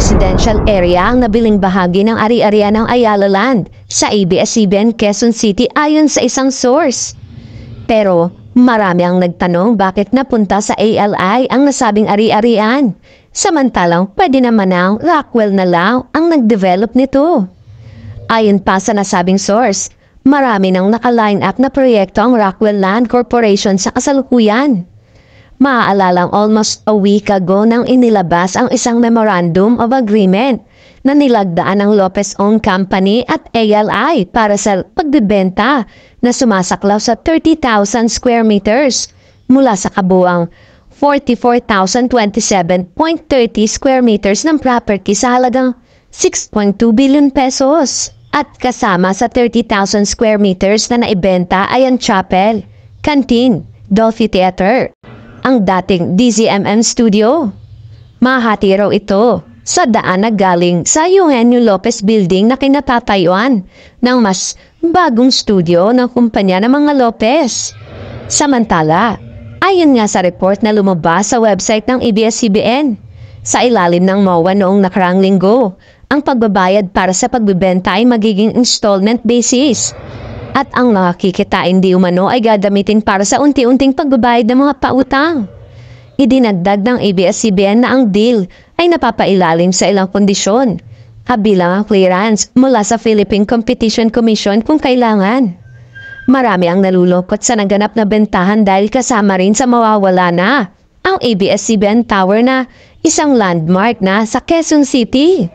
residential area ang nabiling bahagi ng ari-arian ng Ayala Land sa ABS-CBN Quezon City ayon sa isang source. Pero marami ang nagtanong bakit napunta sa ALI ang nasabing ari-arian, samantalang pwede naman ang Rockwell na lang ang nag-develop nito. Ayon pa sa nasabing source, marami nang naka-line up na proyekto ang Rockwell Land Corporation sa kasalukuyan. Maaalalang almost a week ago nang inilabas ang isang Memorandum of Agreement na nilagdaan ng Lopez-owned company at ALI para sa pagbibenta na sumasaklaw sa 30,000 square meters mula sa kabuang 44,027.30 square meters ng property sa halagang 6.2 billion pesos. At kasama sa 30,000 square meters na naibenta ay ang chapel, canteen, Dolphy Theater, ang dating DZMM Studio. Mahati raw ito sa daan na galing sa Eugenio Lopez Building na kinatatayuan ng mas bagong studio ng kumpanya ng mga Lopez. Samantala, ayon nga sa report na lumabas sa website ng ABS-CBN, sa ilalim ng MOA noong nakarang linggo, ang pagbabayad para sa pagbibenta ay magiging installment basis. At ang nakikitain di umano ay gagamitin para sa unti-unting pagbabayad ng mga pautang. Idinagdag ng ABS-CBN na ang deal ay napapailalim sa ilang kondisyon, kabilang ang clearance mula sa Philippine Competition Commission kung kailangan. Marami ang nalulungkot sa naganap na bentahan dahil kasama rin sa mawawala na ang ABS-CBN Tower na isang landmark na sa Quezon City.